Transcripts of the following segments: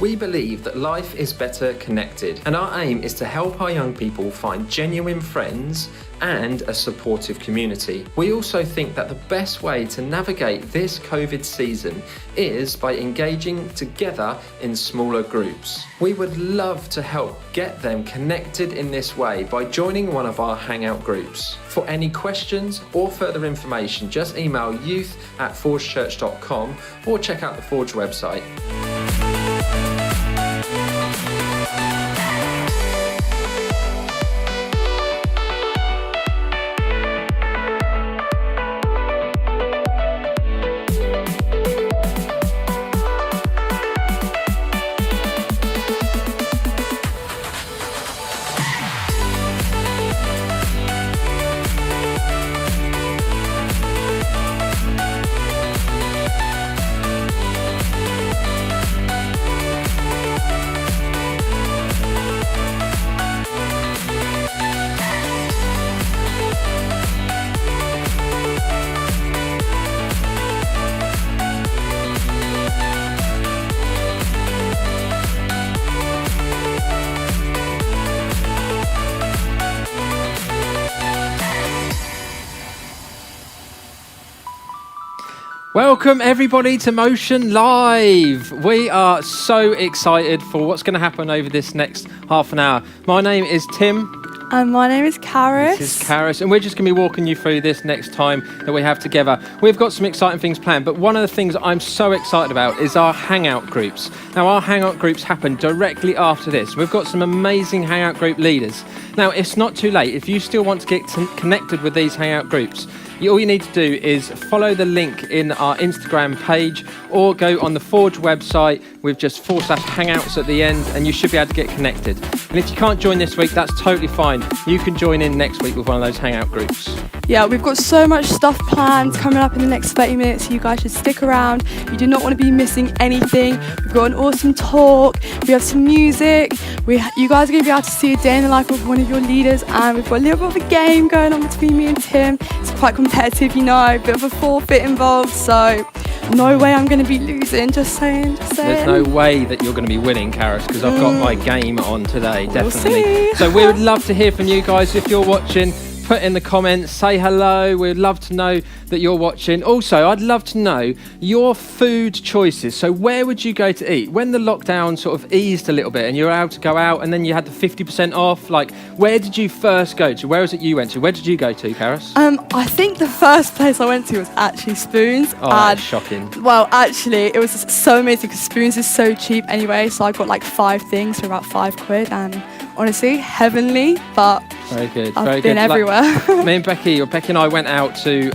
We believe that life is better connected, and our aim is to help our young people find genuine friends and a supportive community. We also think that the best way to navigate this COVID season is by engaging together in smaller groups. We would love to help get them connected in this way by joining one of our Hangout groups. For any questions or further information, just email youth@forgechurch.com or check out the Forge website. Welcome everybody to Motion Live. We are so excited for what's going to happen over this next half an hour. My name is Tim. And my name is Karis. This is Karis, and we're just going to be walking you through this next time that we have together. We've got some exciting things planned, but one of the things I'm so excited about is our Hangout groups. Now, our Hangout groups happen directly after this. We've got some amazing Hangout group leaders. Now, it's not too late. If you still want to get connected with these Hangout groups, all you need to do is follow the link in our Instagram page or go on the Forge website with just /Hangouts at the end, and you should be able to get connected. And if you can't join this week, that's totally fine. You can join in next week with one of those Hangout groups. Yeah, we've got so much stuff planned coming up in the next 30 minutes, so you guys should stick around. You do not want to be missing anything. We've got an awesome talk, we have some music, you guys are going to be able to see a day in the life of one of your leaders, and we've got a little bit of a game going on between me and Tim. It's quite competitive, you know, a bit of a forfeit involved, so no way I'm going to be losing, just saying. There's no way that you're going to be winning, Karis, because I've got my game on today, definitely. We'll see. So we would love to hear from you guys. If you're watching, put in the comments, say hello. We'd love to know that you're watching. Also, I'd love to know your food choices. So where would you go to eat? When the lockdown sort of eased a little bit and you were able to go out and then you had the 50% off, like, where did you first go to? Where was it you went to? Where did you go to, Karis? I think the first place I went to was actually Spoons. Oh, that's shocking. Well, actually, it was so amazing because Spoons is so cheap anyway, so I got like 5 things for about £5, and honestly, heavenly, but very good. I've been everywhere. Me and Becky and I went out to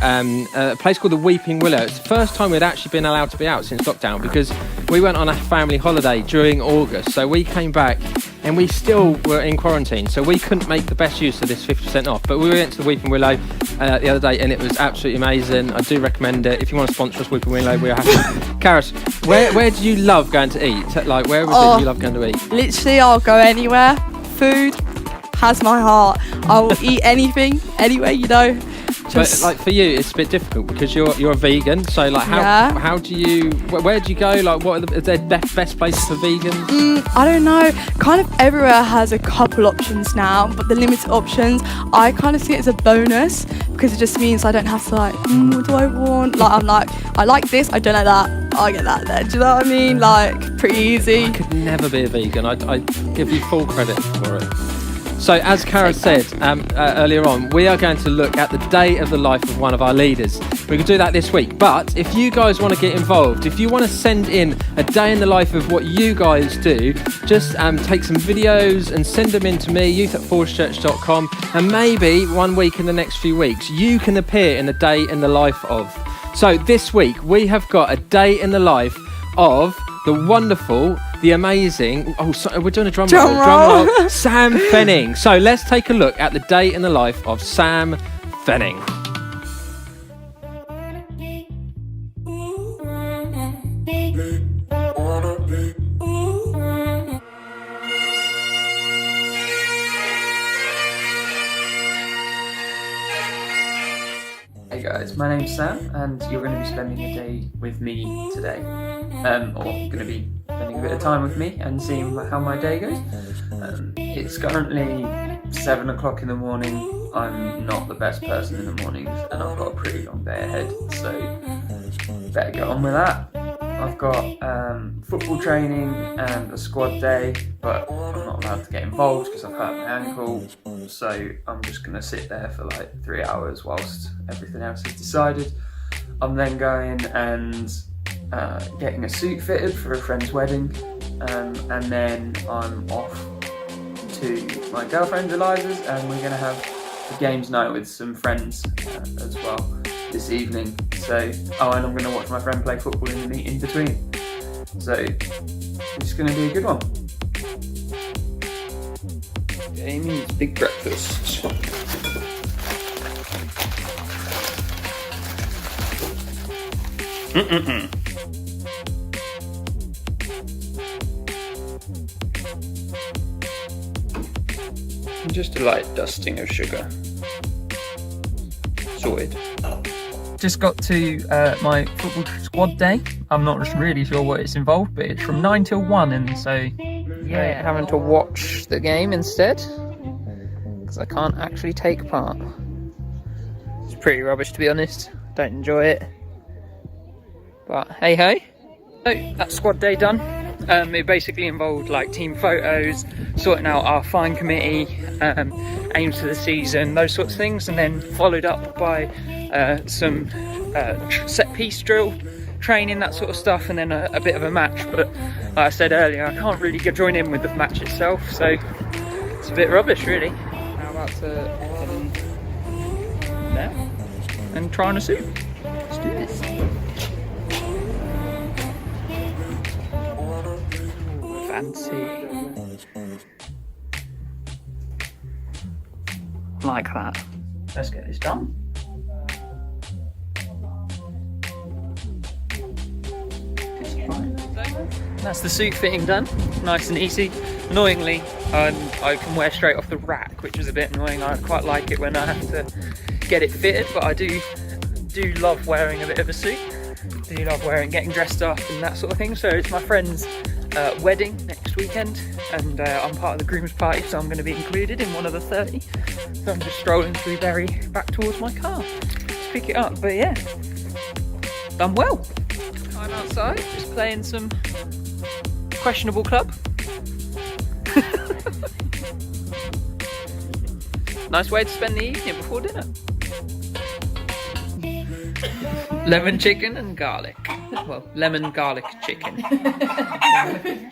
a place called the Weeping Willow. It's the first time we'd actually been allowed to be out since lockdown, because we went on a family holiday during August. So we came back and we still were in quarantine, so we couldn't make the best use of this 50% off. But we went to the Weeping Willow the other day, and it was absolutely amazing. I do recommend it. If you want to sponsor us, Weeping Willow, we're happy. Karis, where do you love going to eat? Like, where was it you love going to eat? Literally, I'll go anywhere. Food has my heart. I will eat anything, anyway, you know. But like for you, it's a bit difficult because you're a vegan. So like how do you, where do you go? Like what are the best places for vegans? I don't know. Kind of everywhere has a couple options now, but the limited options, I kind of see it as a bonus because it just means I don't have to like, what do I want? Like I'm like, I like this, I don't like that. I get that there. Do you know what I mean? Like pretty easy. I could never be a vegan. I'd give you full credit for it. So as Karis said earlier on, we are going to look at the day of the life of one of our leaders. We can do that this week, but if you guys want to get involved, if you want to send in a day in the life of what you guys do, just take some videos and send them in to me, youth@forgechurch.com, and maybe one week in the next few weeks, you can appear in a day in the life of. So this week, we have got a day in the life of the wonderful, the amazing, we're doing a drum roll, Sam Fenning. So let's take a look at the day in the life of Sam Fenning. Hey guys, my name's Sam, and you're going to be spending a day with me today. Or going to be spending a bit of time with me and seeing how my day goes. It's currently 7 o'clock in the morning. I'm not the best person in the mornings, and I've got a pretty long day ahead, so better get on with that. I've got football training and a squad day, but I'm not allowed to get involved because I've hurt my ankle, so I'm just going to sit there for like 3 hours whilst everything else is decided. I'm then going and getting a suit fitted for a friend's wedding, and then I'm off to my girlfriend Eliza's, and we're going to have a games night with some friends as well this evening. So, and I'm going to watch my friend play football in between. So, it's going to be a good one. Amy's big breakfast. Just a light dusting of sugar. Sorted. Just got to my football squad day. I'm not really sure what it's involved, but it's from 9 till 1, and so yeah, having to watch the game instead because I can't actually take part. It's pretty rubbish, to be honest. Don't enjoy it, but hey ho. So that's squad day done. It basically involved like team photos, sorting out our fine committee, aims for the season, those sorts of things, and then followed up by some set piece drill training, that sort of stuff, and then a bit of a match. But like I said earlier, I can't really join in with the match itself, so it's a bit rubbish really. How about to head in there and try on a suit? Let's do this. Fancy. Like that. Let's get this done. That's the suit fitting done, nice and easy. Annoyingly, I can wear straight off the rack, which is a bit annoying. I quite like it when I have to get it fitted, but I do love wearing a bit of a suit. I do love getting dressed up and that sort of thing. So it's my friend's wedding next weekend, and I'm part of the groom's party, so I'm going to be included in one of the 30. So I'm just strolling through Bury back towards my car to pick it up. But yeah, done well. I'm outside just playing some questionable club. Nice way to spend the evening before dinner. Lemon chicken and garlic. Well, lemon garlic chicken.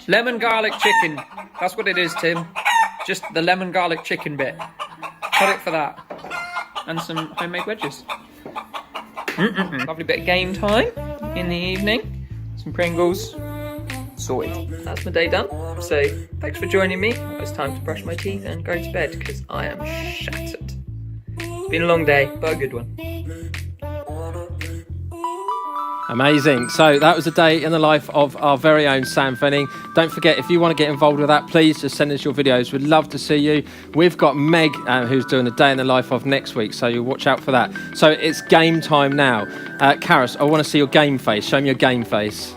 Lemon garlic chicken. That's what it is, Tim. Just the lemon garlic chicken bit. Cut it for that. And some homemade wedges. Lovely bit of game time in the evening. Some Pringles. Sorted. That's my day done. So, thanks for joining me. It's time to brush my teeth and go to bed because I am shattered. It's been a long day, but a good one. Amazing. So that was a day in the life of our very own Sam Fenning. Don't forget, if you want to get involved with that, please just send us your videos. We'd love to see you. We've got Meg, who's doing a day in the life of next week, so you'll watch out for that. So it's game time now. Karis, I want to see your game face. Show me your game face.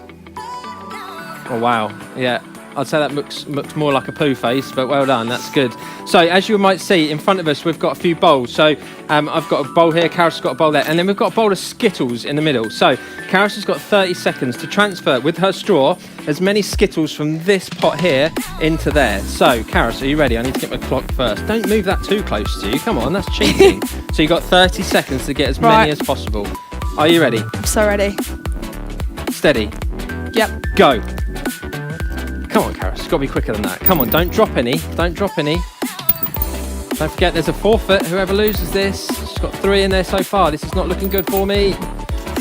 Oh, wow. Yeah. I'd say that looks more like a poo face, but well done, that's good. So as you might see in front of us, we've got a few bowls. So I've got a bowl here, Karis has got a bowl there, and then we've got a bowl of Skittles in the middle. So Karis has got 30 seconds to transfer with her straw as many Skittles from this pot here into there. So Karis, are you ready? I need to get my clock first. Don't move that too close to you, come on, that's cheating. So you've got 30 seconds to get as many as possible. Are you ready? I'm so ready. Steady. Yep. Go. Come on, Karis, it's got to be quicker than that. Come on, don't drop any. Don't drop any. Don't forget there's a forfeit. Whoever loses this. She's got 3 in there so far. This is not looking good for me.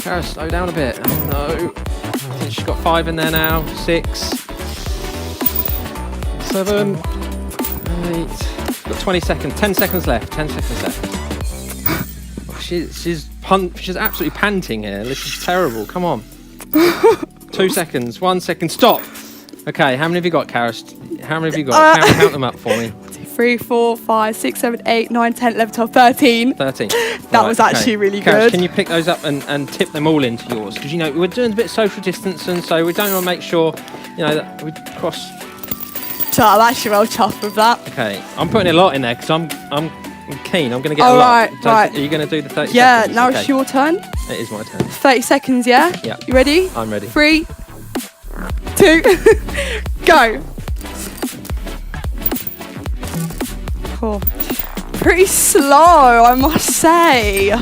Karis, slow down a bit. Oh, no. I think she's got 5 in there now. 6. 7. 8. Got 20 seconds. 10 seconds left. 10 seconds left. She's absolutely panting here. This is terrible. Come on. 2 seconds. 1 second. Stop. Okay, how many have you got, Karis? How many have you got? Count them up for me. 3, 4, 5, 6, 7, 8, 9, 10, 11, 12, 13. 13. That was actually really Karis, good. can you pick those up and tip them all into yours? Because, you know, we're doing a bit of social distance, and so we don't want to make sure You know, that we cross. So I'm actually well chuffed with that. Okay, I'm putting a lot in there because I'm keen. I'm going to get Oh, a lot. right, So right. Are you going to do the 30 Yeah, seconds? now Okay. it's your turn. It is my turn. 30 seconds, yeah? Yeah. You ready? I'm ready. 3, 2, go. Cool. Pretty slow, I must say.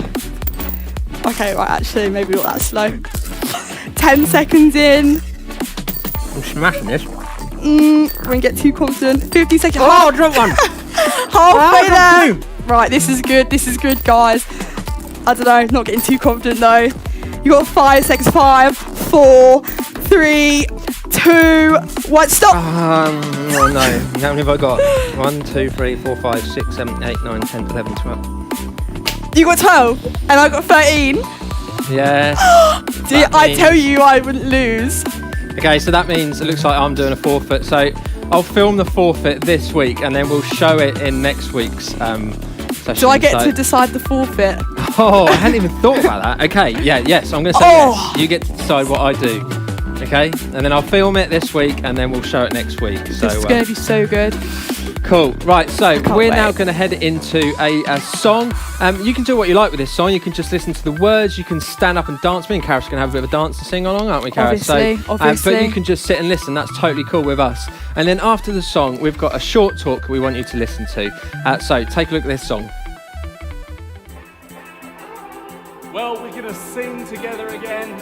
Okay, right, actually, maybe not that slow. 10 seconds in. I'm smashing this. We're gonna get too confident. 50 seconds. Oh, drop one. Halfway there. two. Right, this is good, guys. I don't know, not getting too confident though. You got 5 seconds. 5, 4, 3, 2, 1. Stop. Oh no. How many have I got? 1, 2, 3, 4, 5, 6, 7, 8, 9, 10, 11, 12. You got 12, and I got 13. Yes. See, That I means- tell you, I wouldn't lose. Okay, so that means it looks like I'm doing a forfeit. So I'll film the forfeit this week, and then we'll show it in next week's session. Do I get So- to decide the forfeit? Oh, I hadn't even thought about that. Okay, yes, I'm going to say Oh. yes. You get to decide what I do. Okay, and then I'll film it this week, and then we'll show it next week. So This is going to be so good. cool. Right, so Can't we're now wait. going to head into a song. You can do what you like with this song. You can just listen to the words. You can stand up and dance. Me and Karis are going to have a bit of a dance and sing along, aren't we, Karis? Obviously, obviously. But you can just sit and listen. That's totally cool with us. And then after the song, we've got a short talk we want you to listen to. So take a look at this song. Well, we're gonna sing together again.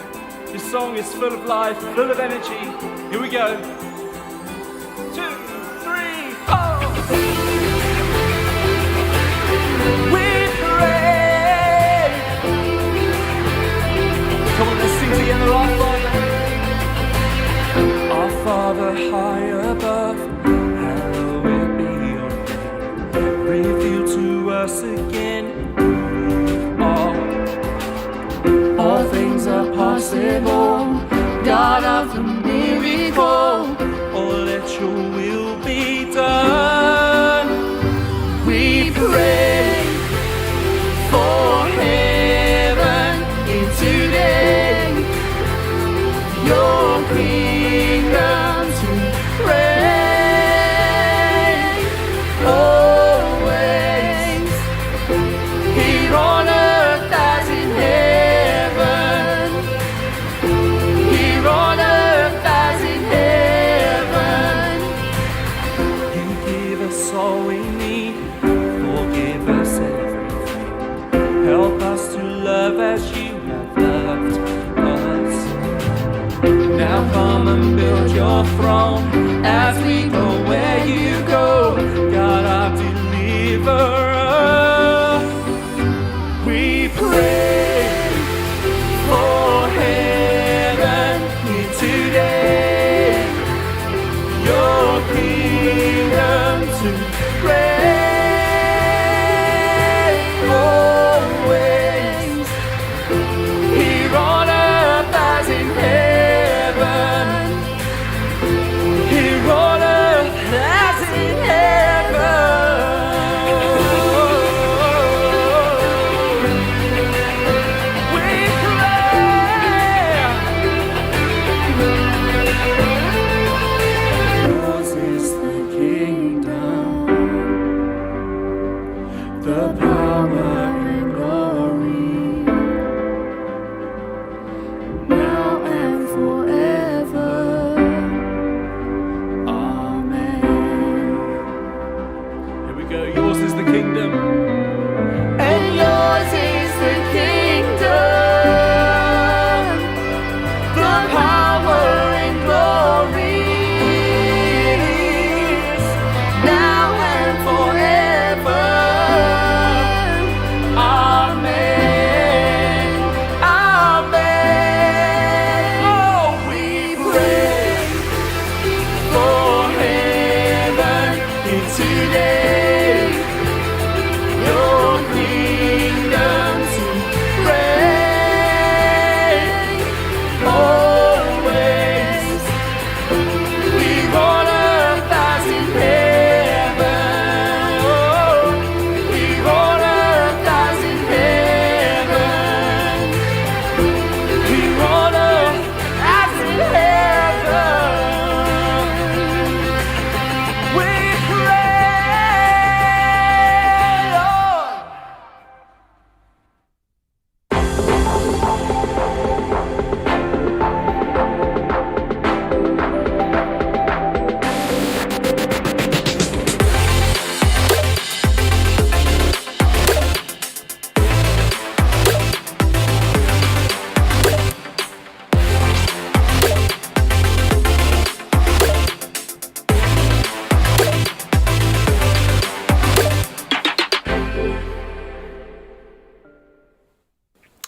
This song is full of life, full of energy. Here we go. 2, 3, 4. We pray. Come on, let's sing together. Our Father high above, hallowed be your name. Reveal to us again. All things are possible, God of the miracle. Oh, let your will be done. We pray for heaven in today, your kingdom to reign always, here on earth as in heaven. Here on earth as in heaven. You give us all we need, forgive us everything. Help us to love as you have loved us. Now come and build your throne as we go where you go, God our deliverer. We pray for heaven here today, your kingdom to reign always, here on earth as in heaven, here on earth as in heaven. We pray. Yours is the kingdom,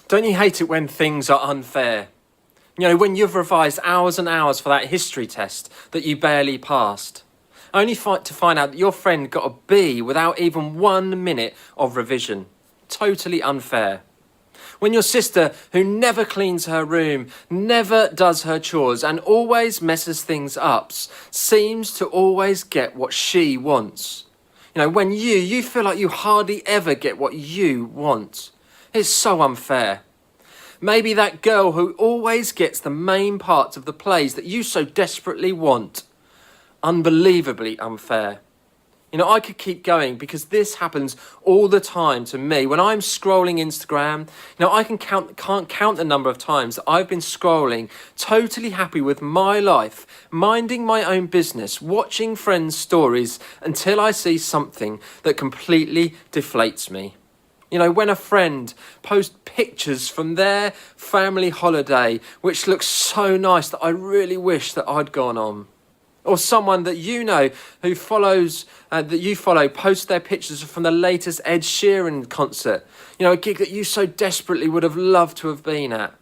Don't you hate it when things are unfair? You know, when you've revised hours and hours for that history test that you barely passed, only to find out that your friend got a B without even 1 minute of revision. Totally unfair. When your sister, who never cleans her room, never does her chores and always messes things up, seems to always get what she wants. You know, when you feel like you hardly ever get what you want. It's so unfair. Maybe that girl who always gets the main parts of the plays that you so desperately want. Unbelievably unfair. You know, I could keep going because this happens all the time to me. When I'm scrolling Instagram, you know, I can't count the number of times that I've been scrolling, totally happy with my life, minding my own business, watching friends' stories until I see something that completely deflates me. You know, when a friend posts pictures from their family holiday, which looks so nice that I really wish that I'd gone on. Or someone that you know who that you follow posts their pictures from the latest Ed Sheeran concert. You know, a gig that you so desperately would have loved to have been at.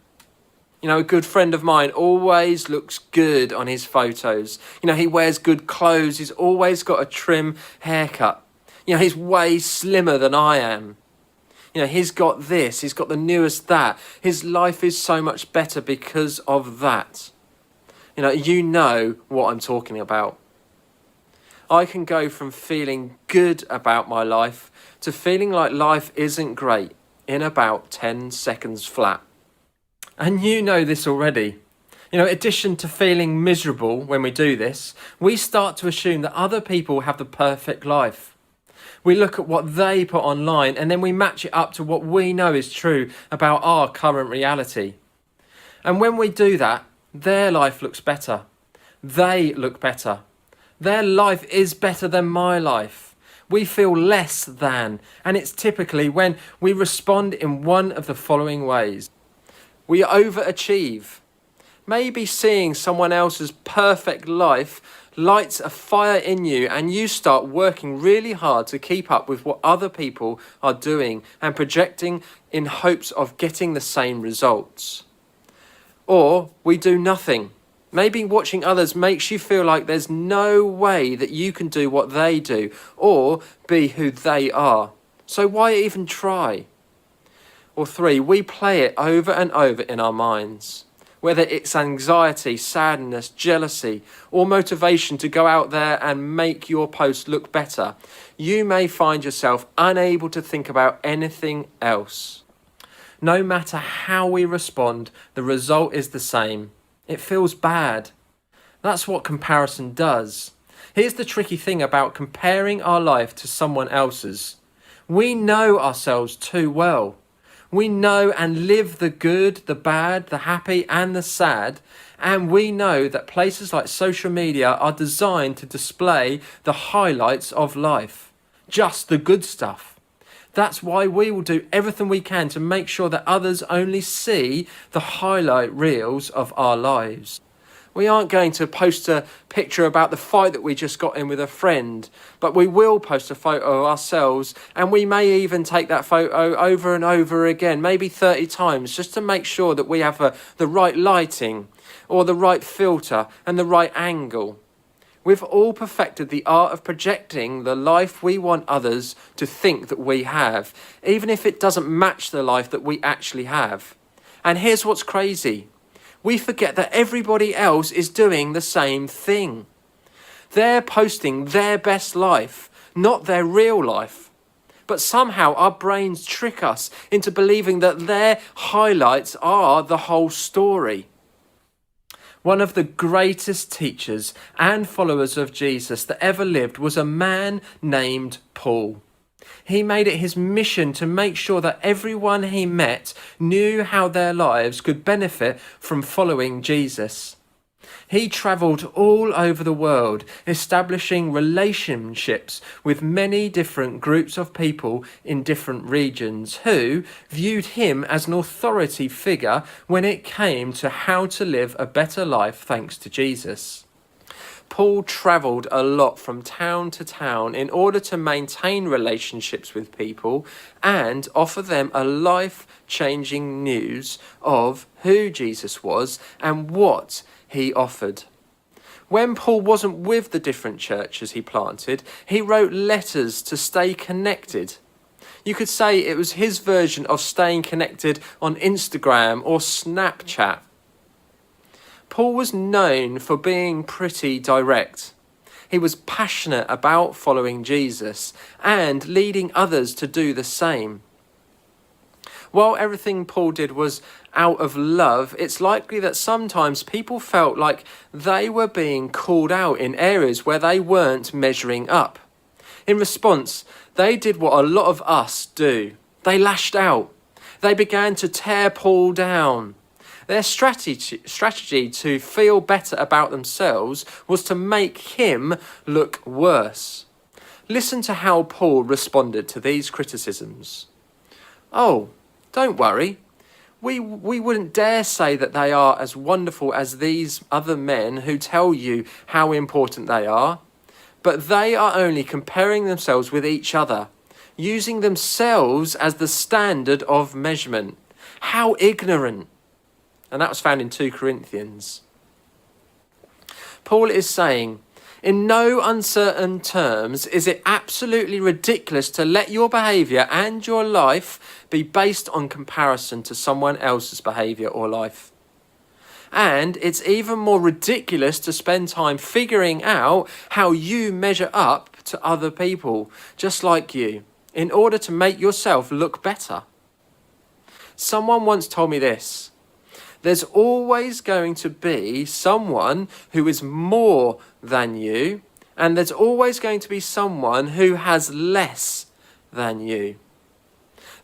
You know, a good friend of mine always looks good on his photos. You know, he wears good clothes. He's always got a trim haircut. You know, he's way slimmer than I am. You know, he's got this, he's got the newest that. His life is so much better because of that. You know what I'm talking about. I can go from feeling good about my life to feeling like life isn't great in about 10 seconds flat. And you know this already. You know, in addition to feeling miserable when we do this, we start to assume that other people have the perfect life. We look at what they put online and then we match it up to what we know is true about our current reality. And when we do that, their life looks better. They look better. Their life is better than my life. We feel less than, and it's typically when we respond in one of the following ways. We overachieve. Maybe seeing someone else's perfect life lights a fire in you and you start working really hard to keep up with what other people are doing and projecting in hopes of getting the same results. Or we do nothing. Maybe watching others makes you feel like there's no way that you can do what they do or be who they are. So why even try? Or 3, we play it over and over in our minds. Whether it's anxiety, sadness, jealousy, or motivation to go out there and make your post look better, you may find yourself unable to think about anything else. No matter how we respond, the result is the same. It feels bad. That's what comparison does. Here's the tricky thing about comparing our life to someone else's. We know ourselves too well. We know and live the good, the bad, the happy and the sad. And we know that places like social media are designed to display the highlights of life. Just the good stuff. That's why we will do everything we can to make sure that others only see the highlight reels of our lives. We aren't going to post a picture about the fight that we just got in with a friend, but we will post a photo of ourselves, and we may even take that photo over and over again, maybe 30 times, just to make sure that we have the right lighting or the right filter and the right angle. We've all perfected the art of projecting the life we want others to think that we have, even if it doesn't match the life that we actually have. And here's what's crazy. We forget that everybody else is doing the same thing. They're posting their best life, not their real life. But somehow our brains trick us into believing that their highlights are the whole story. One of the greatest teachers and followers of Jesus that ever lived was a man named Paul. He made it his mission to make sure that everyone he met knew how their lives could benefit from following Jesus. He travelled all over the world, establishing relationships with many different groups of people in different regions who viewed him as an authority figure when it came to how to live a better life thanks to Jesus. Paul travelled a lot from town to town in order to maintain relationships with people and offer them a life-changing news of who Jesus was and what he offered. When Paul wasn't with the different churches he planted, he wrote letters to stay connected. You could say it was his version of staying connected on Instagram or Snapchat. Paul was known for being pretty direct. He was passionate about following Jesus and leading others to do the same. While everything Paul did was out of love, it's likely that sometimes people felt like they were being called out in areas where they weren't measuring up. In response, they did what a lot of us do. They lashed out. They began to tear Paul down. Their strategy to feel better about themselves was to make him look worse. Listen to how Paul responded to these criticisms. "Oh, don't worry. We wouldn't dare say that they are as wonderful as these other men who tell you how important they are. But they are only comparing themselves with each other, using themselves as the standard of measurement. How ignorant." And that was found in 2 Corinthians. Paul is saying, in no uncertain terms is it absolutely ridiculous to let your behaviour and your life be based on comparison to someone else's behaviour or life. And it's even more ridiculous to spend time figuring out how you measure up to other people just like you in order to make yourself look better. Someone once told me this: there's always going to be someone who is more than you, and there's always going to be someone who has less than you.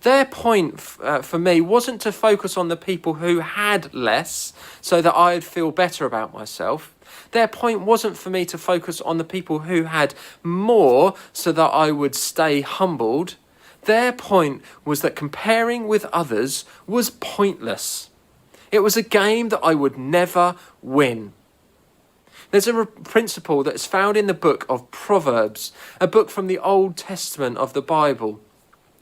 Their point for me wasn't to focus on the people who had less so that I'd feel better about myself. Their point wasn't for me to focus on the people who had more so that I would stay humbled. Their point was that comparing with others was pointless. It was a game that I would never win. There's a principle that's found in the book of Proverbs, a book from the Old Testament of the Bible,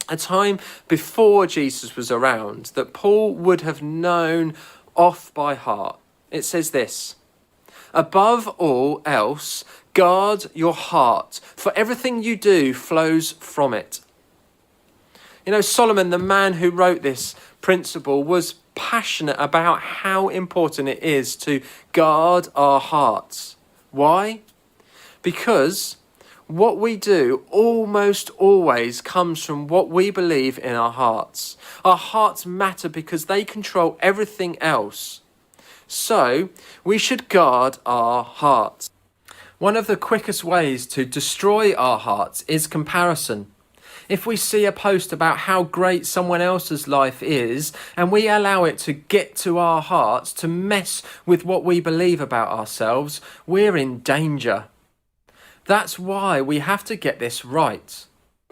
a time before Jesus was around, that Paul would have known off by heart. It says this: "Above all else, guard your heart, for everything you do flows from it." You know, Solomon, the man who wrote this principle, was passionate about how important it is to guard our hearts. Why? Because what we do almost always comes from what we believe in our hearts. Our hearts matter because they control everything else. So we should guard our hearts. One of the quickest ways to destroy our hearts is comparison. If we see a post about how great someone else's life is and we allow it to get to our hearts, to mess with what we believe about ourselves, we're in danger. That's why we have to get this right.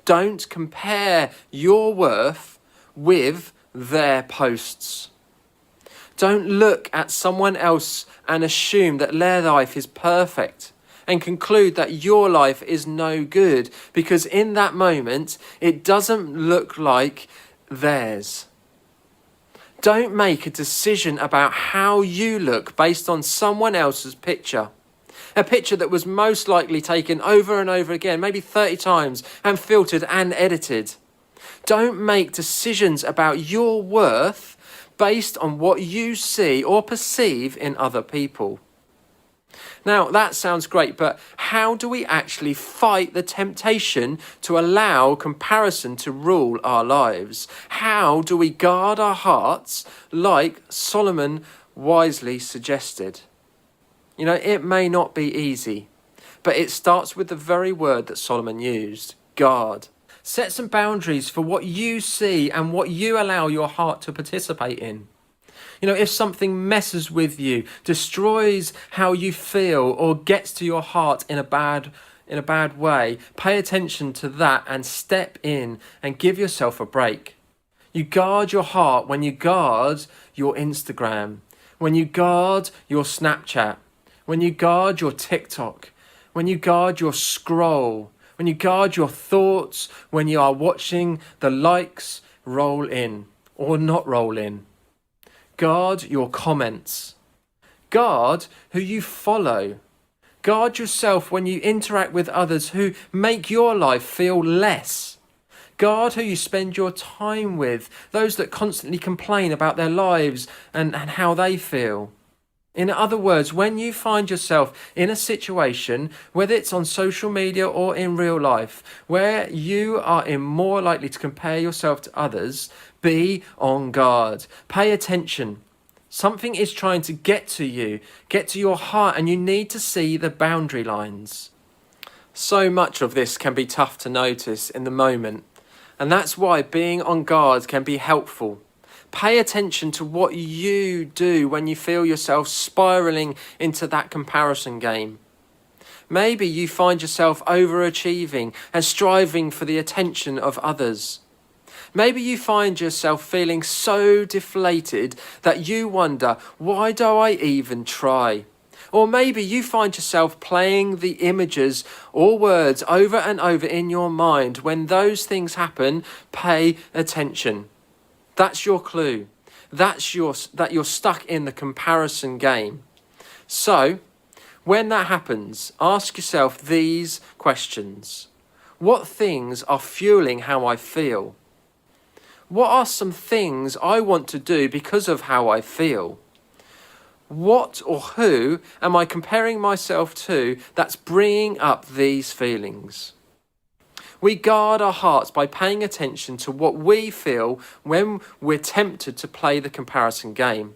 Don't compare your worth with their posts. Don't look at someone else and assume that their life is perfect and conclude that your life is no good, because in that moment, it doesn't look like theirs. Don't make a decision about how you look based on someone else's picture. A picture that was most likely taken over and over again, maybe 30 times, and filtered and edited. Don't make decisions about your worth based on what you see or perceive in other people. Now, that sounds great, but how do we actually fight the temptation to allow comparison to rule our lives? How do we guard our hearts like Solomon wisely suggested? You know, it may not be easy, but it starts with the very word that Solomon used: guard. Set some boundaries for what you see and what you allow your heart to participate in. You know, if something messes with you, destroys how you feel, or gets to your heart in a bad way, pay attention to that and step in and give yourself a break. You guard your heart when you guard your Instagram, when you guard your Snapchat, when you guard your TikTok, when you guard your scroll, when you guard your thoughts, when you are watching the likes roll in or not roll in. Guard your comments. Guard who you follow. Guard yourself when you interact with others who make your life feel less. Guard who you spend your time with, those that constantly complain about their lives and how they feel. In other words, when you find yourself in a situation, whether it's on social media or in real life, where you are more likely to compare yourself to others, be on guard. Pay attention. Something is trying to get to you, get to your heart, and you need to see the boundary lines. So much of this can be tough to notice in the moment, and that's why being on guard can be helpful. Pay attention to what you do when you feel yourself spiraling into that comparison game. Maybe you find yourself overachieving and striving for the attention of others. Maybe you find yourself feeling so deflated that you wonder, why do I even try? Or maybe you find yourself playing the images or words over and over in your mind. When those things happen, pay attention. That's your clue. That you're stuck in the comparison game. So, when that happens, ask yourself these questions. What things are fueling how I feel? What are some things I want to do because of how I feel? What or who am I comparing myself to that's bringing up these feelings? We guard our hearts by paying attention to what we feel when we're tempted to play the comparison game.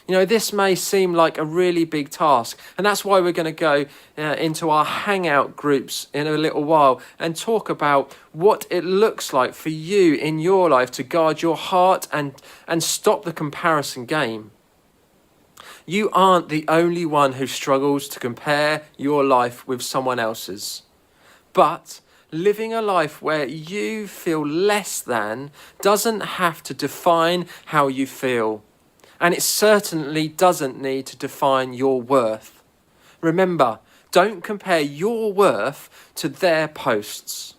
You know, this may seem like a really big task, and that's why we're going to go into our hangout groups in a little while and talk about what it looks like for you in your life to guard your heart and stop the comparison game. You aren't the only one who struggles to compare your life with someone else's. But living a life where you feel less than doesn't have to define how you feel. And it certainly doesn't need to define your worth. Remember, don't compare your worth to their posts.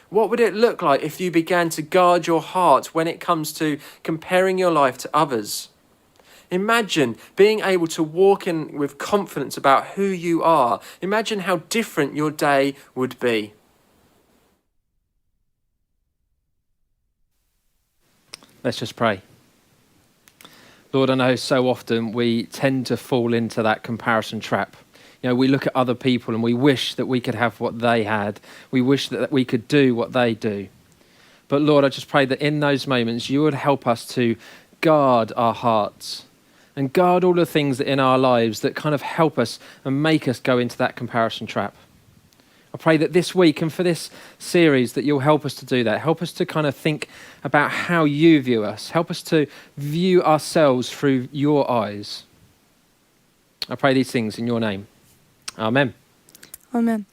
What would it look like if you began to guard your heart when it comes to comparing your life to others? Imagine being able to walk in with confidence about who you are. Imagine how different your day would be. Let's just pray. Lord, I know so often we tend to fall into that comparison trap. You know, we look at other people and we wish that we could have what they had. We wish that we could do what they do. But Lord, I just pray that in those moments you would help us to guard our hearts and guard all the things that in our lives that kind of help us and make us go into that comparison trap. I pray that this week and for this series that you'll help us to do that. Help us to kind of think about how you view us. Help us to view ourselves through your eyes. I pray these things in your name. Amen. Amen.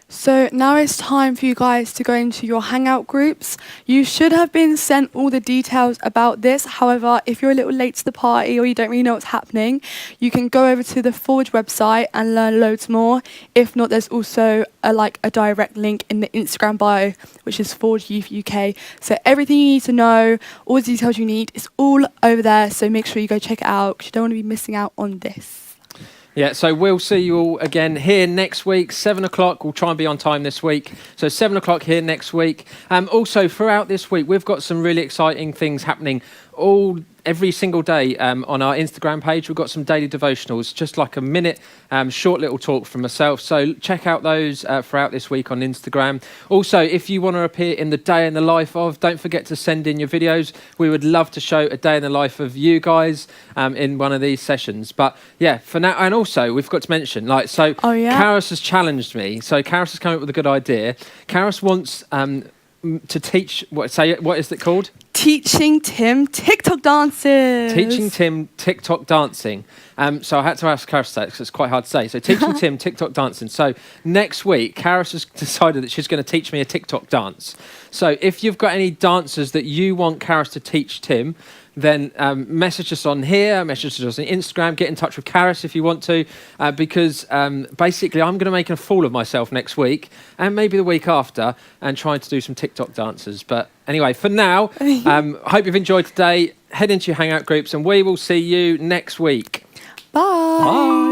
So now it's time for you guys to go into your hangout groups. You should have been sent all the details about this. However, if you're a little late to the party or you don't really know what's happening, you can go over to the Forge website and learn loads more. If not, there's also a direct link in the Instagram bio, which is Forge Youth UK. So everything you need to know, all the details you need, is all over there. So make sure you go check it out because you don't want to be missing out on this. Yeah, so we'll see you all again here next week, 7 o'clock. We'll try and be on time this week. So 7 o'clock here next week. Also, throughout this week, we've got some really exciting things happening every single day on our Instagram page. We've got some daily devotionals, just like a minute, short little talk from myself. So check out those throughout this week on Instagram. Also, if you want to appear in the day in the life of, don't forget to send in your videos. We would love to show a day in the life of you guys in one of these sessions. But yeah, for now, and also we've got to mention, Karis has challenged me. So Karis has come up with a good idea. Karis wants to teach, what is it called? Teaching Tim TikTok dances. Teaching Tim TikTok dancing. So I had to ask Karis that because it's quite hard to say. So teaching Tim TikTok dancing. So next week, Karis has decided that she's going to teach me a TikTok dance. So if you've got any dancers that you want Karis to teach Tim, then message us on here, message us on Instagram, get in touch with Karis if you want to, because basically I'm going to make a fool of myself next week and maybe the week after and trying to do some TikTok dances. But anyway, for now, hope you've enjoyed today. Head into your Hangout groups and we will see you next week. Bye. Bye.